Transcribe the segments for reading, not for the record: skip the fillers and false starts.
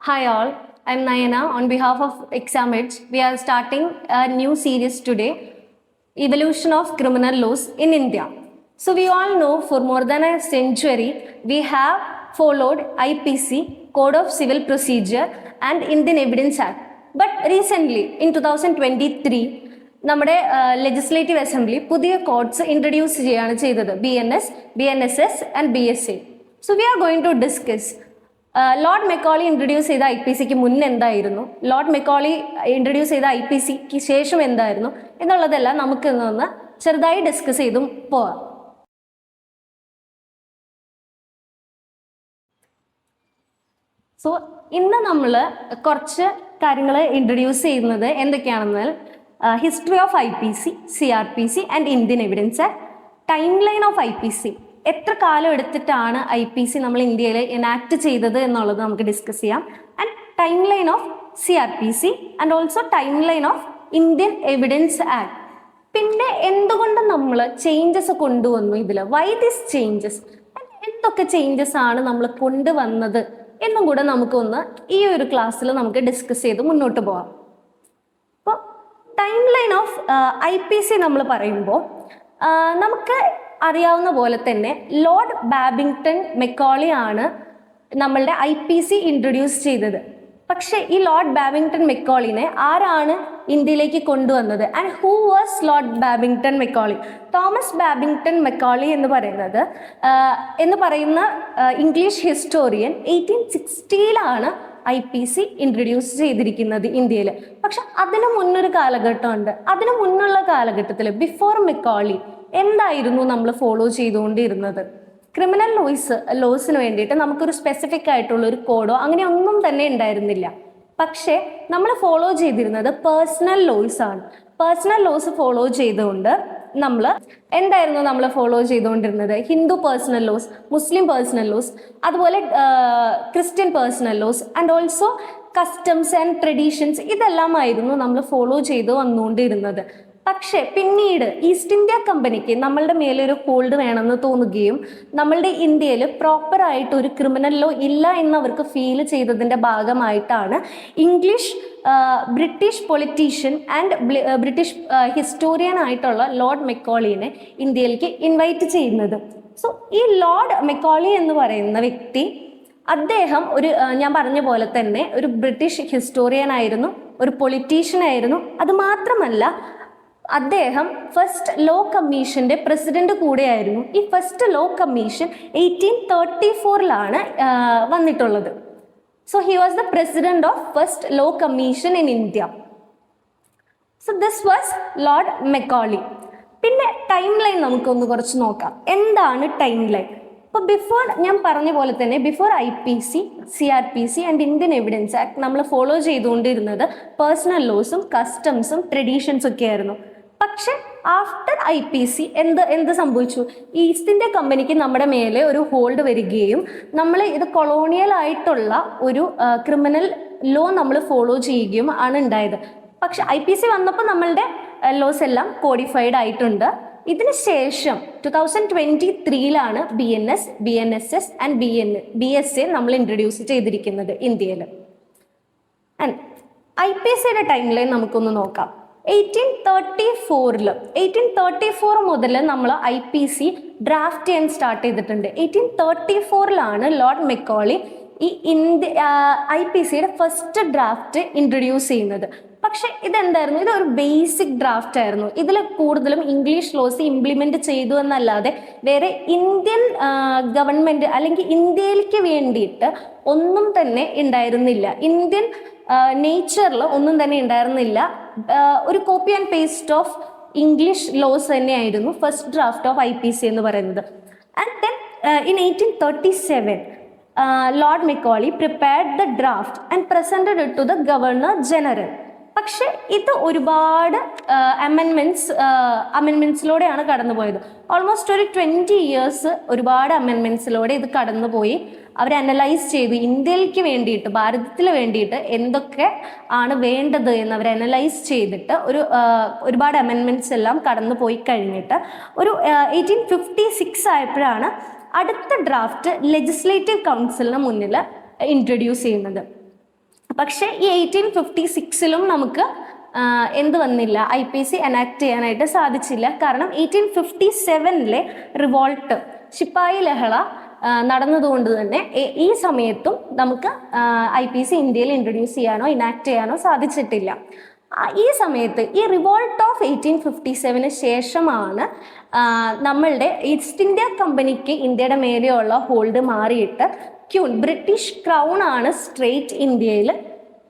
Hi all, I'm Nayana. On behalf of Exam Edge, we are starting a new series today, Evolution of Criminal Laws in India. So we all know for more than a century, we have followed IPC, Code of Civil Procedure and Indian Evidence Act. But recently, in 2023, നമ്മുടെ legislative assembly പുതിയ codes introduce ചെയ്യുകയാണ് ചെയ്തത് BNSS and BSA. So we are going to discuss Lord Macaulay introduce ചെയ്ത IPCക്ക് മുന്നേ എന്തായിരുന്നു, Lord Macaulay introduce ചെയ്ത IPCക്ക് ശേഷം എന്തായിരുന്നു എന്നുള്ളതെല്ലാം നമുക്ക് ഇന്ന് ചെറുതായി ഡിസ്കസ് ചെയ്തും പോവാം. സോ ഇന്ന് നമ്മൾ കുറച്ച് കാര്യങ്ങൾ ഇൻട്രൊഡ്യൂസ് ചെയ്യുന്നത് എന്തൊക്കെയാണെന്നാൽ history of IPC, CRPC and Indian evidence act, time line of IPC, എത്ര കാലം എടുത്തിട്ടാണ് IPC നമ്മൾ ഇന്ത്യയിൽ എനാക്ട് ചെയ്തത് എന്നുള്ളത് നമുക്ക് ഡിസ്കസ് ചെയ്യാം, and time line of CRPC and also time line of Indian evidence act. പിന്നെ എന്തുകൊണ്ട് നമ്മൾ ചേഞ്ചസ് കൊണ്ടുവന്നു ഇതിൽ, വൈ ദിസ് ചേഞ്ചസ്, എന്തൊക്കെ ചേഞ്ചസ് ആണ് നമ്മൾ കൊണ്ടുവന്നത് എന്നും കൂടെ നമുക്കൊന്ന് ഈ ഒരു ക്ലാസ്സിൽ നമുക്ക് ഡിസ്കസ് ചെയ്ത് മുന്നോട്ട് പോവാം. അപ്പോൾ ടൈം ലൈൻ ഓഫ് IPC നമ്മൾ പറയുമ്പോൾ നമുക്ക് അറിയാവുന്ന പോലെ തന്നെ ലോർഡ് ബാബിങ്ടൺ മെക്കോളി ആണ് നമ്മളുടെ IPC ഇൻട്രൊഡ്യൂസ് ചെയ്തത്. പക്ഷേ ഈ ലോർഡ് ബാബിങ്ടൺ മെക്കോളിനെ ആരാണ് ഇന്ത്യയിലേക്ക് കൊണ്ടുവന്നത്, and who was Lord Babington Macaulay? Thomas Babington Macaulay എന്ന് പറയുന്ന ഇംഗ്ലീഷ് ഹിസ്റ്റോറിയൻ 1860 IPC ഇൻട്രൊഡ്യൂസ് ചെയ്തിരിക്കുന്നത് ഇന്ത്യയിൽ. പക്ഷെ അതിനു മുന്നൊരു കാലഘട്ടമുണ്ട്. അതിനു മുന്നുള്ള കാലഘട്ടത്തിൽ ബിഫോർ മെക്കോളി എന്തായിരുന്നു നമ്മൾ ഫോളോ ചെയ്തുകൊണ്ടിരുന്നത്? ക്രിമിനൽ ലോസിന് വേണ്ടിയിട്ട് നമുക്കൊരു സ്പെസിഫിക് ആയിട്ടുള്ള ഒരു കോഡോ അങ്ങനെ ഒന്നും തന്നെ ഉണ്ടായിരുന്നില്ല. പക്ഷേ നമ്മൾ ഫോളോ ചെയ്തിരുന്നത് പേഴ്സണൽ ലോസ് ആണ്. പേഴ്സണൽ ലോസ് ഫോളോ ചെയ്തുകൊണ്ട് നമ്മൾ ഫോളോ ചെയ്തുകൊണ്ടിരുന്നത് Hindu personal laws, Muslim personal laws, അതുപോലെ Christian personal laws and also customs and traditions, ഇതെല്ലാമായിരുന്നു നമ്മൾ ഫോളോ ചെയ്ത് വന്നുകൊണ്ടിരുന്നത്. പക്ഷെ പിന്നീട് ഈസ്റ്റ് ഇന്ത്യ കമ്പനിക്ക് നമ്മളുടെ മേലെ ഒരു ഹോൾഡ് വേണമെന്ന് തോന്നുകയും നമ്മളുടെ ഇന്ത്യയിൽ പ്രോപ്പറായിട്ട് ഒരു ക്രിമിനൽ ലോ ഇല്ല എന്നവർക്ക് ഫീൽ ചെയ്തതിൻ്റെ ഭാഗമായിട്ടാണ് British politician and British historian ആയിട്ടുള്ള ലോർഡ് മെക്കോളിനെ ഇന്ത്യയിലേക്ക് ഇൻവൈറ്റ് ചെയ്യുന്നത്. സോ ഈ ലോർഡ് മെക്കോളി എന്ന് പറയുന്ന വ്യക്തി, അദ്ദേഹം ഞാൻ പറഞ്ഞ പോലെ തന്നെ ഒരു ബ്രിട്ടീഷ് ഹിസ്റ്റോറിയൻ ആയിരുന്നു, ഒരു പൊളിറ്റീഷ്യൻ ആയിരുന്നു. അത് മാത്രമല്ല, അദ്ദേഹം ഫസ്റ്റ് ലോ കമ്മീഷന്റെ പ്രസിഡന്റ് കൂടെയായിരുന്നു. ഈ ഫസ്റ്റ് ലോ കമ്മീഷൻ 1834 വന്നിട്ടുള്ളത്. So he was the president of first law commission in India. So this was Lord Macaulay. പിന്നെ ടൈം ലൈൻ നമുക്കൊന്ന് കുറച്ച് നോക്കാം. എന്താണ് ടൈം ലൈൻ? അപ്പോൾ ഞാൻ പറഞ്ഞ പോലെ തന്നെ before IPC, CRPC and Indian evidence act നമ്മൾ ഫോളോ ചെയ്തുകൊണ്ടിരുന്നത് പേഴ്സണൽ ലോസും കസ്റ്റംസും ട്രഡീഷൻസും ഒക്കെ ആയിരുന്നു. പക്ഷെ ആഫ്റ്റർ IPC എന്ത് സംഭവിച്ചു? ഈസ്റ്റ് ഇന്ത്യ കമ്പനിക്ക് നമ്മുടെ മേലെ ഒരു ഹോൾഡ് വരികയും നമ്മൾ ഇത് കൊളോണിയൽ ആയിട്ടുള്ള ഒരു ക്രിമിനൽ ലോ നമ്മൾ ഫോളോ ചെയ്യുകയും ആണ് ഉണ്ടായത്. പക്ഷെ IPC വന്നപ്പോൾ നമ്മളുടെ ലോസ് എല്ലാം കോഡിഫൈഡ് ആയിട്ടുണ്ട്. ഇതിന് ശേഷം 2023 BNSS ആൻഡ് BSA നമ്മൾ ഇൻട്രൊഡ്യൂസ് ചെയ്തിരിക്കുന്നത് ഇന്ത്യയിൽ. ആൻഡ് IPCയുടെ ടൈം ലൈൻ നമുക്കൊന്ന് നോക്കാം. 1834 മുതൽ നമ്മൾ IPC ഡ്രാഫ്റ്റ് ചെയ്യാൻ സ്റ്റാർട്ട് ചെയ്തിട്ടുണ്ട്. 1834 ലോർഡ് മെക്കോളി ഈ IPCയുടെ ഫസ്റ്റ് ഡ്രാഫ്റ്റ് ഇൻട്രൊഡ്യൂസ് ചെയ്യുന്നത്. പക്ഷെ ഇതെന്തായിരുന്നു? ഇതൊരു ബേസിക് ഡ്രാഫ്റ്റ് ആയിരുന്നു. ഇതിൽ കൂടുതലും ഇംഗ്ലീഷ് ലോസ് ഇംപ്ലിമെന്റ് ചെയ്തു എന്നല്ലാതെ വേറെ ഇന്ത്യൻ ഗവൺമെന്റ് അല്ലെങ്കിൽ ഇന്ത്യയിലേക്ക് വേണ്ടിയിട്ട് ഒന്നും തന്നെ ഉണ്ടായിരുന്നില്ല. ഇന്ത്യൻ നേച്ചറിൽ ഒന്നും തന്നെ ഉണ്ടായിരുന്നില്ല. ഒരു copy and paste of English laws തന്നെയായിരുന്നു ഫസ്റ്റ് ഡ്രാഫ്റ്റ് ഓഫ് IPC എന്ന് പറയുന്നത്. And then in 1837 Lord Macaulay prepared the draft and presented it to the governor general. പക്ഷെ ഇത് ഒരുപാട് അമെൻമെന്റ്സിലൂടെയാണ് കടന്നുപോയത്. ഓൾമോസ്റ്റ് ഒരു 20 years ഒരുപാട് അമെൻമെന്റ്സിലൂടെ ഇത് കടന്നുപോയി. അവർ അനലൈസ് ചെയ്തു ഇന്ത്യയിലേക്ക് വേണ്ടിയിട്ട്, ഭാരതത്തിന് വേണ്ടിയിട്ട് എന്തൊക്കെ ആണ് വേണ്ടത് എന്ന് അവർ അനലൈസ് ചെയ്തിട്ട് ഒരുപാട് അമെൻമെന്റ്സ് എല്ലാം കടന്നു പോയി കഴിഞ്ഞിട്ട് ഒരു 1856 ആയപ്പോഴാണ് അടുത്ത ഡ്രാഫ്റ്റ് ലെജിസ്ലേറ്റീവ് കൗൺസിലിന് മുന്നിൽ ഇൻട്രൊഡ്യൂസ് ചെയ്യുന്നത്. പക്ഷേ ഈ 1856 നമുക്ക് എന്ത് വന്നില്ല, IPC എനാക്ട് ചെയ്യാനായിട്ട് സാധിച്ചില്ല. കാരണം 1857 റിവോൾട്ട്, ശിപ്പായി ലഹള നടന്നതുകൊണ്ട് തന്നെ ഈ സമയത്തും നമുക്ക് IPC ഇന്ത്യയിൽ ഇൻട്രൊഡ്യൂസ് ചെയ്യാനോ ഇനാക്ട് ചെയ്യാനോ സാധിച്ചിട്ടില്ല. ഈ സമയത്ത് ഈ റിവോൾട്ട് ഓഫ് 1857 ശേഷമാണ് നമ്മളുടെ ഈസ്റ്റ് ഇന്ത്യ കമ്പനിക്ക് ഇന്ത്യയുടെ മേലെയുള്ള ഹോൾഡ് മാറിയിട്ട് ബ്രിട്ടീഷ് ക്രൗൺ ആണ് സ്ട്രേറ്റ് ഇന്ത്യയിൽ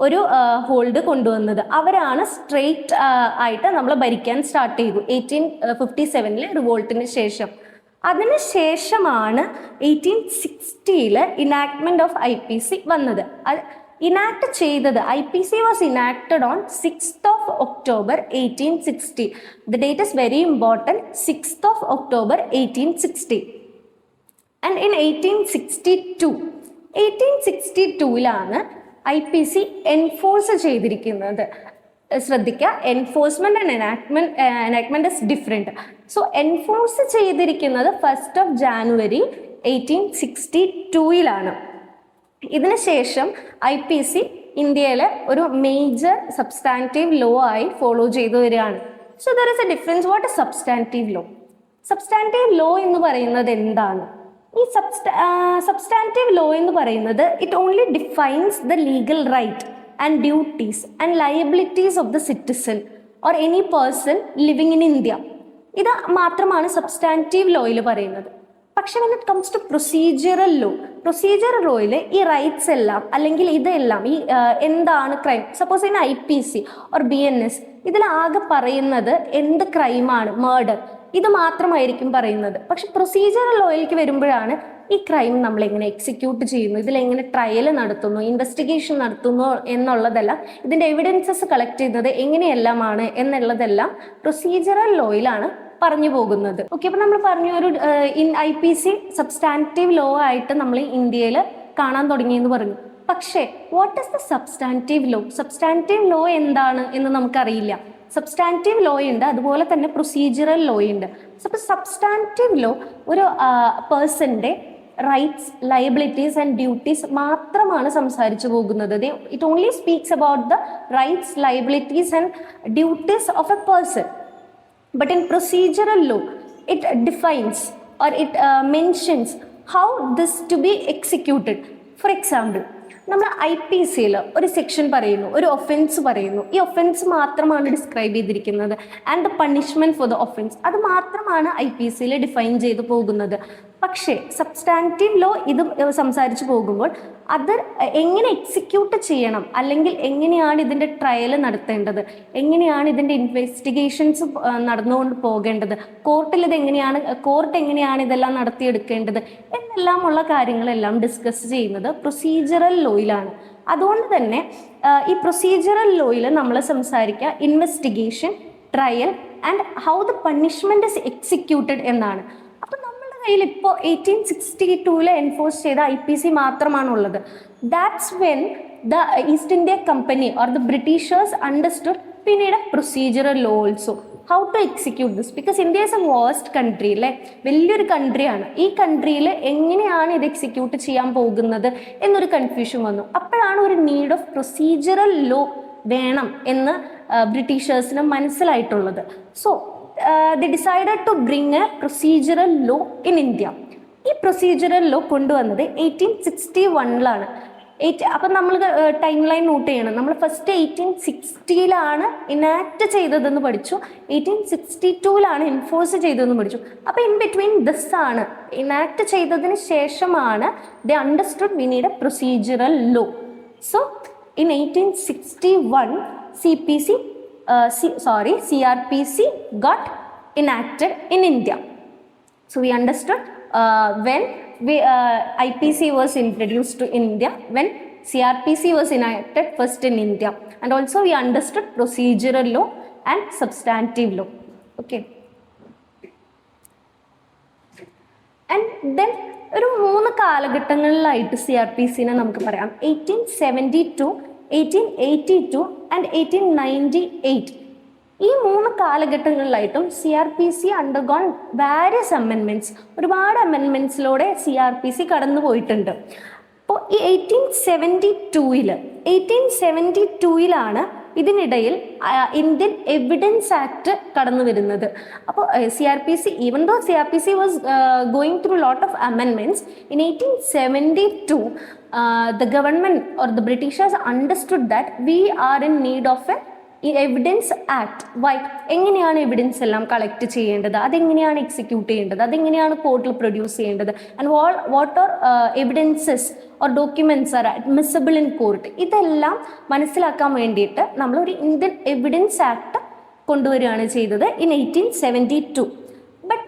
ഒരു ഹോൾഡ് കൊണ്ടുവന്നത്. അവരാണ് സ്ട്രേറ്റ് ആയിട്ട് നമ്മൾ ഭരിക്കാൻ സ്റ്റാർട്ട് ചെയ്തു 1857 റിവോൾട്ടിന് ശേഷം. അതിനുശേഷമാണ് 1860 ഇനാക്ട്മെന്റ് ഓഫ് IPC വന്നത്. ഇനാക്ട് ചെയ്തത്, IPC was enacted on 6th of October 1860. The date is very important, 6th of October 1860. And in 1862 IPC enforce ചെയ്തിരിക്കുന്നത്. ശ്രദ്ധിക്കുക, enforcement and enactment is different. So enforce ചെയ്തിരിക്കുന്നത് 1st of January 1862. ഇതിനുശേഷം IPC ഇന്ത്യയിലെ ഒരു major substantive law ആയി follow ചെയ്തു വരികയാണ്. So there is a difference. What is substantive law? Substantive law എന്ന് പറയുന്നത് എന്താണ്? ഈ സബ്സ്റ്റാൻറ്റീവ് ലോ എന്ന് പറയുന്നത് it only defines the legal right and duties and liabilities of the citizen or any person living in India. ഇത് മാത്രമാണ് substantive ലോയിൽ പറയുന്നത്. പക്ഷെ when it comes to procedural ലോയിൽ ഈ റൈറ്റ്സ് എല്ലാം അല്ലെങ്കിൽ ഇതെല്ലാം ഈ എന്താണ് crime, suppose in IPC or BNS ഇതിലാകെ പറയുന്നത് എന്ത് ക്രൈമാണ്, മർഡർ, ഇത് മാത്രമായിരിക്കും പറയുന്നത്. പക്ഷെ പ്രൊസീജിയറൽ ലോയിലേക്ക് വരുമ്പോഴാണ് ഈ ക്രൈം നമ്മൾ എങ്ങനെ എക്സിക്യൂട്ട് ചെയ്യുന്നു, ഇതിലെങ്ങനെ ട്രയൽ നടത്തുന്നു, ഇൻവെസ്റ്റിഗേഷൻ നടത്തുന്നു എന്നുള്ളതെല്ലാം, ഇതിൻ്റെ എവിഡൻസസ് കളക്ട് ചെയ്യുന്നത് എങ്ങനെയെല്ലാമാണ് എന്നുള്ളതെല്ലാം പ്രൊസീജിയറൽ ലോയിലാണ് പറഞ്ഞു പോകുന്നത്. ഓക്കെ, അപ്പൊ നമ്മൾ പറഞ്ഞു ഒരു IPC സബ്സ്റ്റാൻറ്റീവ് ലോ ആയിട്ട് നമ്മൾ ഇന്ത്യയിൽ കാണാൻ തുടങ്ങിയെന്ന് പറഞ്ഞു. പക്ഷേ what is the substantive law? Substantive law എന്താണ് എന്ന് നമുക്കറിയില്ല. സബ്സ്റ്റാൻറ്റീവ് ലോ ഉണ്ട്, അതുപോലെ തന്നെ പ്രൊസീജിയറൽ ലോ ഉണ്ട്. അപ്പോൾ സബ്സ്റ്റാൻറ്റീവ് ലോ ഒരു പേഴ്സന്റെ റൈറ്റ്സ്, ലയബിലിറ്റീസ് ആൻഡ് ഡ്യൂട്ടീസ് മാത്രമാണ് സംസാരിച്ചു പോകുന്നത്. It only speaks about the rights, liabilities and duties of A person. But in procedural law, it defines or it mentions how this to be executed. For example, നമ്മൾ IPCയിൽ ഒരു section പറയുന്നു, ഒരു offence പറയുന്നു. ഈ offence മാത്രമാണ് describe ചെയ്തിരിക്കുന്നത് and the punishment for the offence, അത് മാത്രമാണ് IPCയിൽ ഡിഫൈൻ ചെയ്തു പോകുന്നത്. പക്ഷേ സബ്സ്റ്റാൻറ്റീവ് ലോ ഇത് സംസാരിച്ചു പോകുമ്പോൾ അത് എങ്ങനെ എക്സിക്യൂട്ട് ചെയ്യണം, അല്ലെങ്കിൽ എങ്ങനെയാണ് ഇതിൻ്റെ ട്രയൽ നടത്തേണ്ടത്, എങ്ങനെയാണ് ഇതിൻ്റെ ഇൻവെസ്റ്റിഗേഷൻസ് നടന്നുകൊണ്ട് പോകേണ്ടത്, കോർട്ട് എങ്ങനെയാണ് ഇതെല്ലാം നടത്തിയെടുക്കേണ്ടത് എന്നെല്ലാം ഉള്ള കാര്യങ്ങളെല്ലാം ഡിസ്കസ് ചെയ്യുന്നത് പ്രൊസീജിയറൽ ലോയിലാണ്. അതുകൊണ്ട് തന്നെ ഈ പ്രൊസീജിയറൽ ലോയിൽ നമ്മൾ സംസാരിക്കുക investigation, trial and how the punishment is executed എന്നാണ്. അപ്പം നമ്മളുടെ കയ്യിൽ ഇപ്പോൾ 1862 എൻഫോഴ്സ് ചെയ്ത IPC മാത്രമാണുള്ളത്. That's when the east India company or the Britishers understood we need a procedural law also, how to execute this, because India is a vast country അല്ലേ, വലിയൊരു കൺട്രിയാണ്. ഈ കൺട്രിയിൽ എങ്ങനെയാണ് ഇത് എക്സിക്യൂട്ട് ചെയ്യാൻ പോകുന്നത് എന്നൊരു കൺഫ്യൂഷൻ വന്നു. അപ്പോഴാണ് ഒരു നീഡ് ഓഫ് പ്രൊസീജിയറൽ ലോ വേണം എന്ന് ബ്രിട്ടീഷേഴ്സിന് മനസ്സിലായിട്ടുള്ളത്. So they decided to bring a procedural law in India. ഈ പ്രൊസീജിയറൽ ലോ കൊണ്ടുവന്നത് 1861 അപ്പം നമ്മൾ ടൈം ലൈൻ നോട്ട് ചെയ്യണം. നമ്മൾ ഫസ്റ്റ് 1860 ഇനാക്ട് ചെയ്തതെന്ന് പഠിച്ചു, 1862 എൻഫോഴ്സ് ചെയ്തതെന്ന് പഠിച്ചു. അപ്പം ഇൻ ബിറ്റ്വീൻ ദിസ് ആണ്, ഇനാക്ട് ചെയ്തതിന് ശേഷമാണ് they understood we need a procedural law. So in 1861 CRPC got enacted in India. So we understood when IPC was introduced to India, when CRPC was enacted first in India, and also we understood procedural law and substantive law. Okay, and then ഒരു 3 കാലഘട്ടങ്ങളിലായിട്ട് CRPCനെ നമുക്ക് പറയാം. 1872, 1882 and 1898. ഈ 3 കാലഘട്ടങ്ങളിലായിട്ടും CRPC undergone various amendments, ഒരുപാട് അമെൻമെൻറ്റ്സിലൂടെ CRPC കടന്നു പോയിട്ടുണ്ട്. അപ്പോൾ ഈ 1872-ലാണ് ഇതിനിടയിൽ ഇന്ത്യൻ എവിഡൻസ് ആക്ട് കടന്നു വരുന്നത്. അപ്പോൾ CRPC, even though CRPC was going through lot of അമെൻമെന്റ്സ്, in 1872 the government or the Britishers understood that we are in need of a evidence act. Why, എങ്ങനെയാണ് എവിഡൻസ് എല്ലാം കളക്ട് ചെയ്യേണ്ടത്, അതെങ്ങനെയാണ് execute ചെയ്യേണ്ടത്, അതെങ്ങനെയാണ് കോർട്ടിൽ പ്രൊഡ്യൂസ് ചെയ്യേണ്ടത്, and what are evidences or documents are admissible in court, ഇതെല്ലാം മനസ്സിലാക്കാൻ വേണ്ടിയിട്ട് നമ്മളൊരു ഇന്ത്യൻ എവിഡൻസ് ആക്ട് കൊണ്ടുവരികയാണ് ചെയ്തത് ഇൻ 1872. ബട്ട്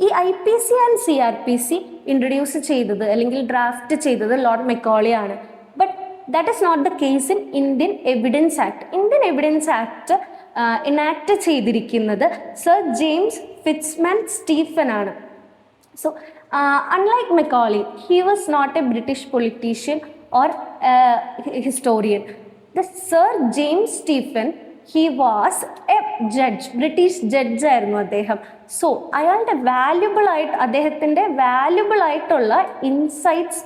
ഈ IPC ആൻഡ് CRPC ഇൻട്രൊഡ്യൂസ് ചെയ്തത് അല്ലെങ്കിൽ ഡ്രാഫ്റ്റ് ചെയ്തത് ലോർഡ് മെക്കോളിയാണ്. But that is not the case in Indian Evidence Act. Indian Evidence Act enact ചെയ്തിരിക്കുന്നത് സർ ജെയിംസ് ഫിറ്റ്സ്മാൻ സ്റ്റീഫൻ ആണ്. So unlike Macaulay, he was not a British politician or historian. The Sir James Stephen, he was a judge, British judge ആയിരുന്നു അദ്ദേഹം. So അയാളുടെ അദ്ദേഹത്തിൻ്റെ valuable ആയിട്ടുള്ള insights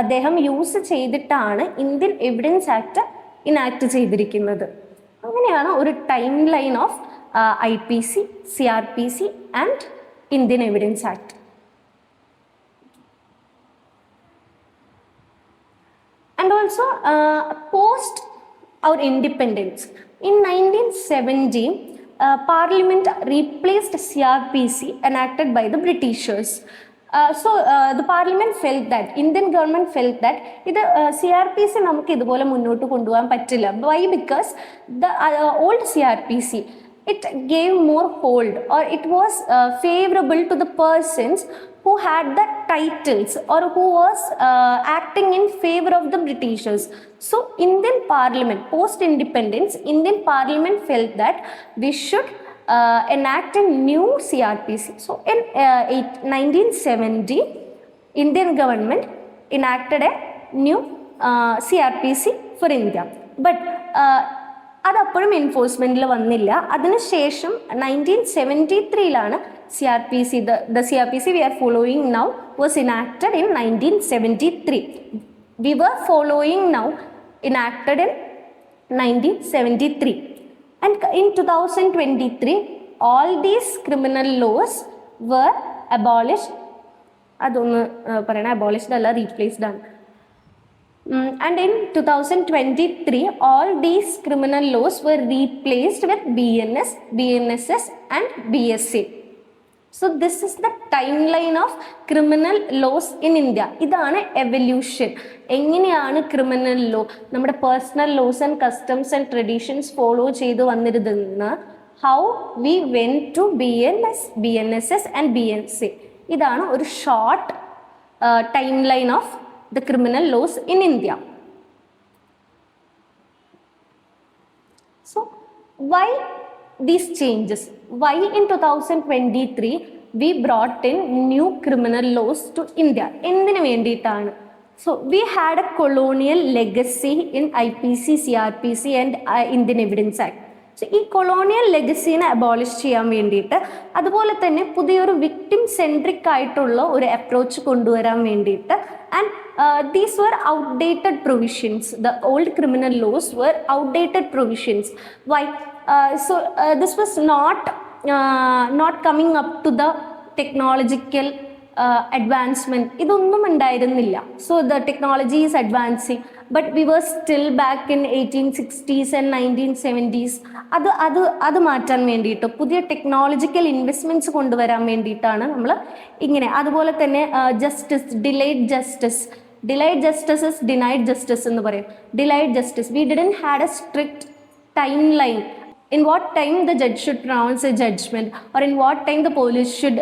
അദ്ദേഹം use ചെയ്തിട്ടാണ് Indian evidence act enact ചെയ്തിരിക്കുന്നത്. അങ്ങനെയാണ് ഒരു time line of IPC, CRPC and Indian evidence act. And also post our independence in 1917, Parliament replaced CRPC enacted by the Britishers. So the Parliament felt that, Indian government felt that ഇത് CRPC നമുക്ക് ഇതുപോലെ മുന്നോട്ട് കൊണ്ടുപോകാൻ പറ്റില്ല. Why? Because the old CRPC, it gave more hold, or it was favorable to the persons who had the titles or who was acting in favor of the Britishers. So Indian Parliament, post-independence, Indian Parliament felt that we should enact a new CRPC. So in 1970, Indian government enacted a new CRPC for India. But അതപ്പോഴും എൻഫോഴ്സ്മെന്റിൽ വന്നില്ല. അതിനുശേഷം 1973-ലാണ് CRPC, the CRPC we are following now was enacted in 1973. We were following now enacted in 1973. And in 2023, all these criminal laws were abolished. അതൊന്ന് പറയണ, abolished അല്ല, replaced ആണ്. And in 2023, all these criminal laws were replaced with BNS, BNSS and BSA. So this is the timeline of criminal laws in India. ഇതാണ് evolution. എങ്ങനെയാണ് criminal law, നമ്മുടെ personal laws and customs and traditions follow ചെയ്ത് വന്നിരുന്ന how we went to BNS, BNSS and BSA. ഇതാണ് ഒരു short time line of the criminal laws in India. So why these changes? Why in 2023 we brought in new criminal laws to India? എന്തിനു വേണ്ടിയിട്ടാണ്? So we had a colonial legacy in IPC, CRPC and Indian Evidence Act. So ഈ colonial ലെഗസീനെ abolish ചെയ്യാൻ വേണ്ടിയിട്ട്, അതുപോലെ തന്നെ പുതിയൊരു victim centric ആയിട്ടുള്ള ഒരു അപ്രോച്ച് കൊണ്ടുവരാൻ വേണ്ടിയിട്ട്, and these were outdated provisions. The old criminal laws were outdated provisions. Why? So this was not coming up to the technological advancement. ഇതൊന്നും ഉണ്ടായിരുന്നില്ല. So the technology is advancing, but we were still back in 1860s and 1970s. അത് മാറ്റാൻ വേണ്ടിയിട്ട്, പുതിയ technological investments കൊണ്ടുവരാൻ വേണ്ടിയിട്ടാണ് നമ്മൾ ഇങ്ങനെ. അതുപോലെ തന്നെ justice, delayed justice is denied justice എന്ന് പറയും. Delayed justice, we didn't had a strict timeline in what time the judge should pronounce a judgment, or in what time the police should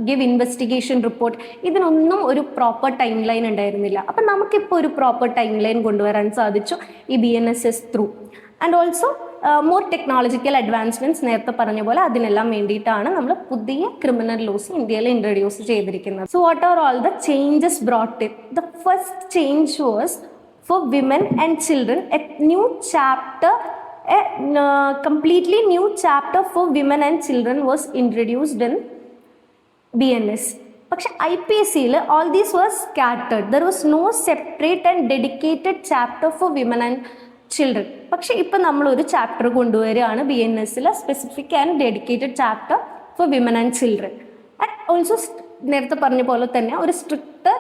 give investigation report. ഇതിനൊന്നും ഒരു proper time line ഉണ്ടായിരുന്നില്ല. അപ്പം നമുക്കിപ്പോൾ ഒരു proper time line കൊണ്ടുവരാൻ സാധിച്ചു ഈ BNSS through. And also more technological advancements, നേരത്തെ പറഞ്ഞ പോലെ അതിനെല്ലാം വേണ്ടിയിട്ടാണ് നമ്മൾ പുതിയ ക്രിമിനൽ ലോസ് ഇന്ത്യയിൽ ഇൻട്രൊഡ്യൂസ് ചെയ്തിരിക്കുന്നത്. So what are all the changes brought in? The first change was for women and children A new chapter. A completely new chapter for women and children was introduced in BNS. പക്ഷെ IPC all these were scattered. There was no separate and dedicated chapter for women and children. പക്ഷെ ഇപ്പം നമ്മളൊരു chapter കൊണ്ടുവരികയാണ് BNS specific and dedicated chapter for women and children. And also നേരത്തെ പറഞ്ഞ പോലെ തന്നെ ഒരു സ്ട്രിക്റ്റ്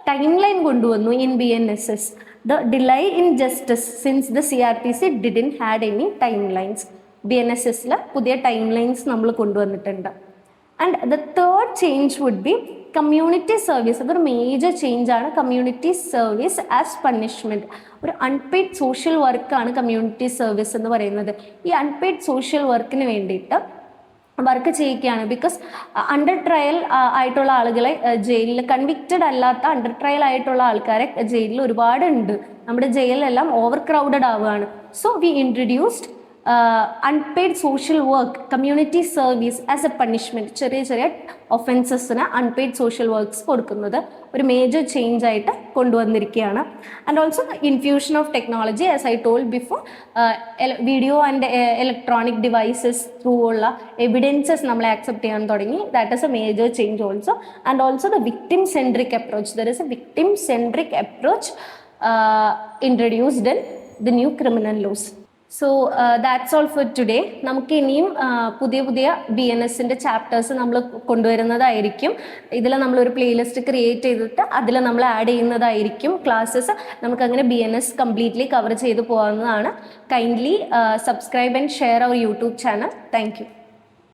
ടൈം ലൈൻ കൊണ്ടുവന്നു in BNSS. The delay in justice since the CRPC didn't had any timelines. BNSS പുതിയ ടൈം ലൈൻസ് നമ്മൾ കൊണ്ടുവന്നിട്ടുണ്ട്. And the third change would be community service. അതൊരു മേജർ ചേഞ്ച് ആണ്. Community service as punishment. ഒരു unpaid social വർക്കാണ് community service എന്ന് പറയുന്നത്. ഈ അൺപെയ്ഡ് സോഷ്യൽ വർക്കിന് വേണ്ടിയിട്ട് വർക്ക് ചെയ്യിക്കുകയാണ്. ബിക്കോസ് അണ്ടർ ട്രയൽ ആയിട്ടുള്ള ആളുകളെ ജയിലിൽ, കൺവിക്റ്റഡ് അല്ലാത്ത അണ്ടർ ട്രയൽ ആയിട്ടുള്ള ആൾക്കാരെ ജയിലിൽ ഒരുപാടുണ്ട്. നമ്മുടെ ജയിലെല്ലാം ഓവർ ക്രൗഡഡ് ആവുകയാണ്. So we introduced unpaid social work, community service as a punishment. ചെറിയ ചെറിയ ഒഫൻസസിന് അൺപെയ്ഡ് സോഷ്യൽ വർക്ക്സ് കൊടുക്കുന്നത് ഒരു മേജർ ചേഞ്ച് ആയിട്ട് കൊണ്ടുവന്നിരിക്കുകയാണ്. And also infusion of technology, as I told before, video and electronic devices through ഉള്ള evidences നമ്മൾ accept ചെയ്യാൻ തുടങ്ങി. That is a major change also. And also the victim centric approach. There is a victim centric approach introduced in the new criminal laws. So that's all for today. നമുക്ക് ഇനിയും പുതിയ പുതിയ BNSൻ്റെ chapters നമ്മൾ കൊണ്ടുവരുന്നതായിരിക്കും. ഇതിൽ നമ്മളൊരു playlist create ചെയ്തിട്ട് അതിൽ നമ്മൾ ആഡ് ചെയ്യുന്നതായിരിക്കും ക്ലാസ്സസ്. നമുക്കങ്ങനെ BNS കംപ്ലീറ്റ്ലി കവർ ചെയ്ത് പോകാവുന്നതാണ്. Kindly subscribe and share our YouTube channel. Thank U.